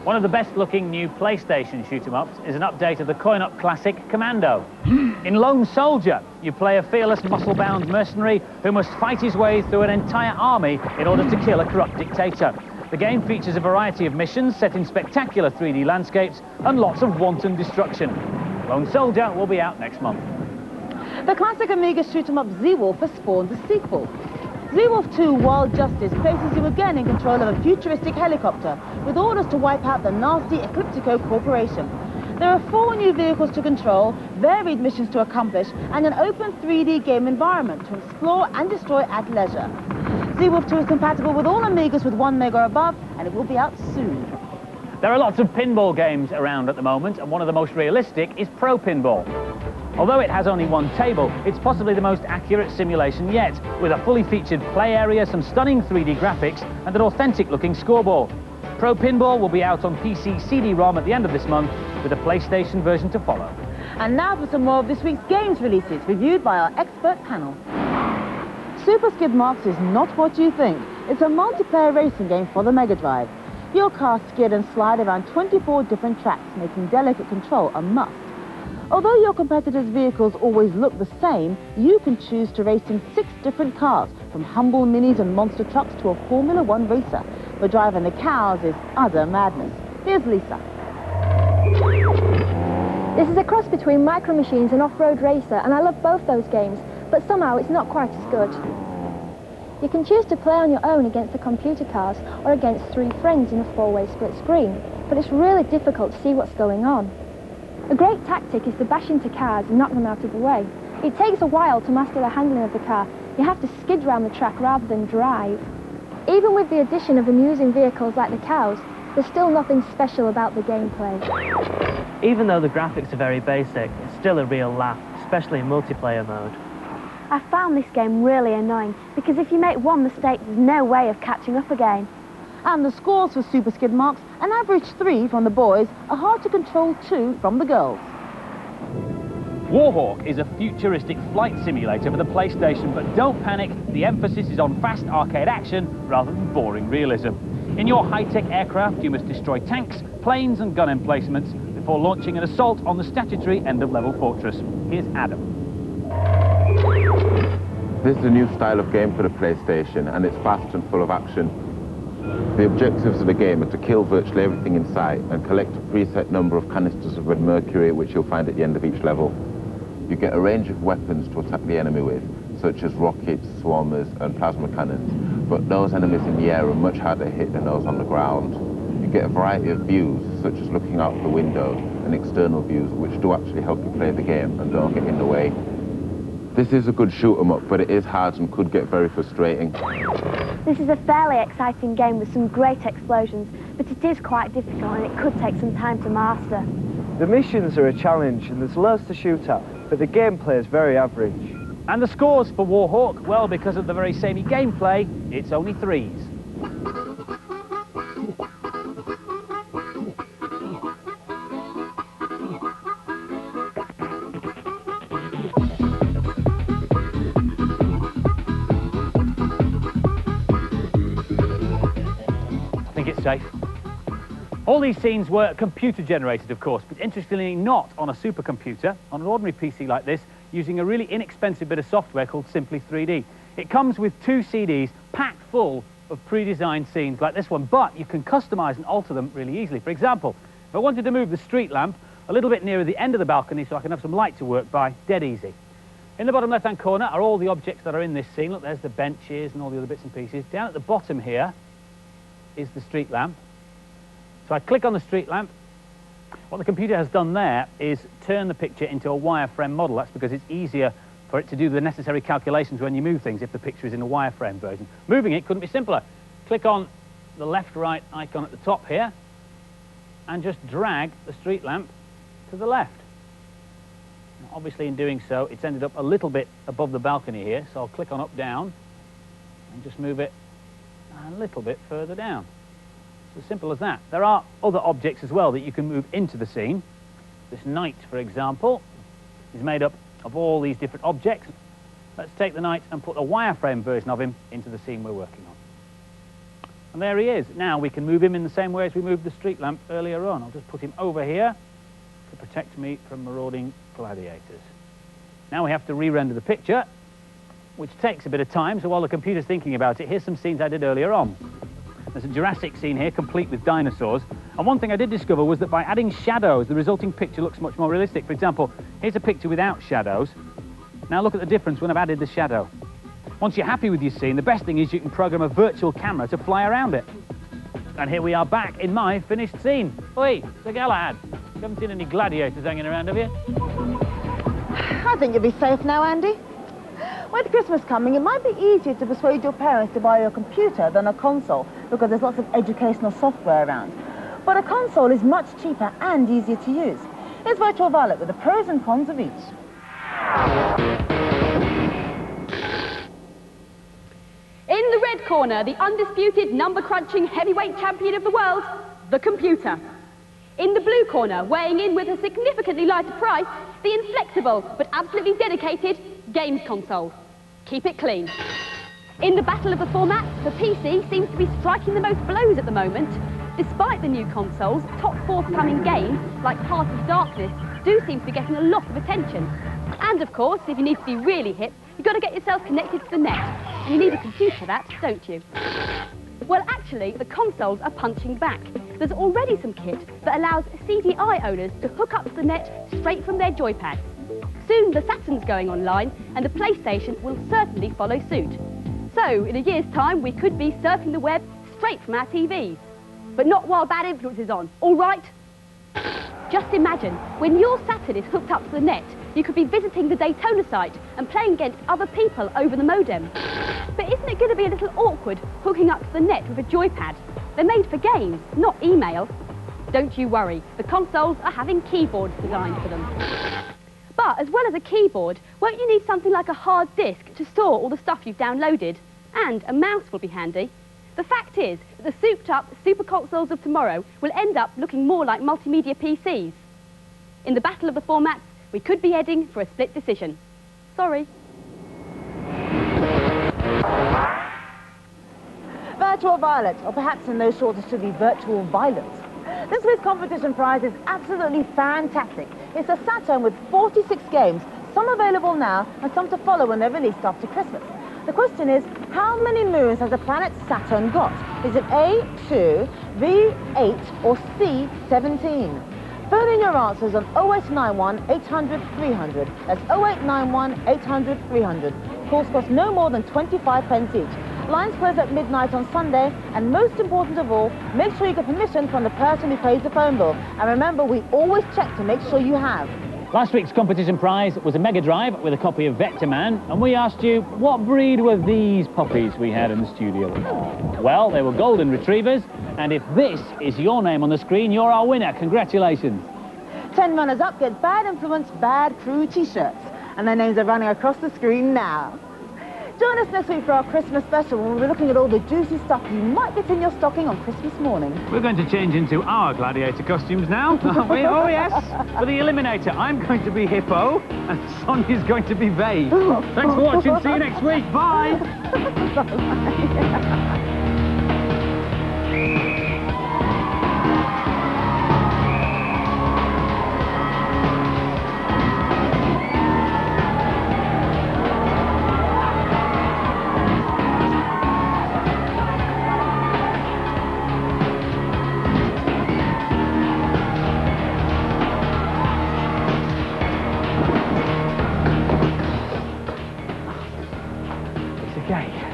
One of the best-looking new PlayStation shoot-'em-ups is an update of the coin-op classic Commando. In Lone Soldier, you play a fearless, muscle-bound mercenary who must fight his way through an entire army in order to kill a corrupt dictator. The game features a variety of missions set in spectacular 3D landscapes and lots of wanton destruction. Lone Soldier will be out next month. The classic Amiga shoot-'em-up Z-Wolf has spawned a sequel. Z-Wolf 2 Wild Justice places you again in control of a futuristic helicopter with orders to wipe out the nasty Ecliptico Corporation. There are 4 new vehicles to control, varied missions to accomplish, and an open 3D game environment to explore and destroy at leisure. Z-Wolf 2 is compatible with all Amigas with 1 meg or above, and it will be out soon. There are lots of pinball games around at the moment, and one of the most realistic is Pro Pinball. Although it has only 1 table, it's possibly the most accurate simulation yet, with a fully featured play area, some stunning 3D graphics, and an authentic-looking scoreboard. Pro Pinball will be out on PC CD-ROM at the end of this month, with a PlayStation version to follow. And now for some more of this week's games releases, reviewed by our expert panel. Super Skid Marks is not what you think. It's a multiplayer racing game for the Mega Drive. Your car skid and slide around 24 different tracks, making delicate control a must. Although your competitors' vehicles always look the same, you can choose to race in 6 different cars, from humble minis and monster trucks to a Formula 1 racer. But driving the cows is utter madness. Here's Lisa. This is a cross between Micro Machines and Off-Road Racer, and I love both those games, but somehow it's not quite as good. You can choose to play on your own against the computer cars or against 3 friends in a 4-way split screen, but it's really difficult to see what's going on. A great tactic is to bash into cars and knock them out of the way. It takes a while to master the handling of the car. You have to skid around the track rather than drive. Even with the addition of amusing vehicles like the cows, there's still nothing special about the gameplay. Even though the graphics are very basic, it's still a real laugh, especially in multiplayer mode. I found this game really annoying, because if you make one mistake, there's no way of catching up again. And the scores for Super Skid Marks, an average 3 from the boys, a hard to control 2 from the girls. Warhawk is a futuristic flight simulator for the PlayStation, but don't panic, the emphasis is on fast arcade action rather than boring realism. In your high-tech aircraft, you must destroy tanks, planes and gun emplacements before launching an assault on the statutory end-of-level fortress. Here's Adam. This is a new style of game for the PlayStation, and it's fast and full of action. The objectives of the game are to kill virtually everything in sight and collect a preset number of canisters of red mercury, which you'll find at the end of each level. You get a range of weapons to attack the enemy with, such as rockets, swarmers and plasma cannons, but those enemies in the air are much harder hit than those on the ground. You get a variety of views, such as looking out the window and external views, which do actually help you play the game and don't get in the way. This is a good shoot-'em-up, but it is hard and could get very frustrating. This is a fairly exciting game with some great explosions, but it is quite difficult and it could take some time to master. The missions are a challenge and there's loads to shoot at, but the gameplay is very average. And the scores for Warhawk, well, because of the very samey gameplay, it's only 3s. Safe. All these scenes were computer generated, of course, but interestingly not on a supercomputer, on an ordinary PC like this, using a really inexpensive bit of software called Simply 3D. It comes with 2 CDs packed full of pre-designed scenes like this one, but you can customize and alter them really easily. For example, if I wanted to move the street lamp a little bit nearer the end of the balcony so I can have some light to work by, dead easy. In the bottom left-hand corner are all the objects that are in this scene. Look, there's the benches and all the other bits and pieces. Down at the bottom here is the street lamp. So I click on the street lamp. What the computer has done there is turn the picture into a wireframe model. That's because it's easier for it to do the necessary calculations when you move things if the picture is in a wireframe version. Moving it couldn't be simpler. Click on the left-right icon at the top here and just drag the street lamp to the left. Now, obviously in doing so, it's ended up a little bit above the balcony here, so I'll click on up-down and just move it a little bit further down. It's as simple as that. There are other objects as well that you can move into the scene. This knight, for example, is made up of all these different objects. Let's take the knight and put a wireframe version of him into the scene we're working on. And there he is. Now we can move him in the same way as we moved the street lamp earlier on. I'll just put him over here to protect me from marauding gladiators. Now we have to re-render the picture, which takes a bit of time, so while the computer's thinking about it, here's some scenes I did earlier on. There's a Jurassic scene here, complete with dinosaurs. And one thing I did discover was that by adding shadows, the resulting picture looks much more realistic. For example, here's a picture without shadows. Now look at the difference when I've added the shadow. Once you're happy with your scene, the best thing is you can program a virtual camera to fly around it. And here we are back in my finished scene. Oi, Sir Galahad, you haven't seen any gladiators hanging around, have you? I think you'll be safe now, Andy. With Christmas coming, it might be easier to persuade your parents to buy you a computer than a console, because there's lots of educational software around. But a console is much cheaper and easier to use. Here's Virtual Violet with the pros and cons of each. In the red corner, the undisputed number-crunching heavyweight champion of the world, the computer. In the blue corner, weighing in with a significantly lighter price, the inflexible but absolutely dedicated games console. Keep it clean. In the battle of the formats, the PC seems to be striking the most blows at the moment. Despite the new consoles, top forthcoming games, like Heart of Darkness, do seem to be getting a lot of attention. And of course, if you need to be really hip, you've got to get yourself connected to the net. And you need a computer for that, don't you? Well, actually, the consoles are punching back. There's already some kit that allows CDI owners to hook up to the net straight from their joypads. Soon the Saturn's going online, and the PlayStation will certainly follow suit. So, in a year's time, we could be surfing the web straight from our TVs. But not while bad influence is on, all right? Just imagine, when your Saturn is hooked up to the net, you could be visiting the Daytona site and playing against other people over the modem. But isn't it going to be a little awkward hooking up to the net with a joypad? They're made for games, not email. Don't you worry, the consoles are having keyboards designed for them. But as well as a keyboard, won't you need something like a hard disk to store all the stuff you've downloaded? And a mouse will be handy. The fact is that the souped-up super consoles of tomorrow will end up looking more like multimedia PCs. In the battle of the formats, we could be heading for a split decision. Sorry. Virtual Violet, or perhaps in those shorts it should be Virtual Violence. This week's competition prize is absolutely fantastic. It's a Saturn with 46 games, some available now and some to follow when they're released after Christmas. The question is, how many moons has the planet Saturn got? Is it A, 2, B, 8 or C, 17? Phone in your answers on 0891 800 300. That's 0891 800 300. Calls cost no more than 25 pence each. Lines close at midnight on Sunday, and most important of all, make sure you get permission from the person who pays the phone bill. And remember, we always check to make sure you have. Last week's competition prize was a Mega Drive with a copy of Vector Man, and we asked you, what breed were these puppies we had in the studio? Well, they were golden retrievers, and if this is your name on the screen, you're our winner. Congratulations. 10 runners up get Bad Influence, Bad Crew t-shirts, and their names are running across the screen now. Join us next week for our Christmas special, when we'll be looking at all the juicy stuff you might get in your stocking on Christmas morning. We're going to change into our gladiator costumes now, aren't we? Oh, yes. For the Eliminator, I'm going to be Hippo, and Sonia's going to be Vague. Thanks for watching. See you next week. Bye. Okay.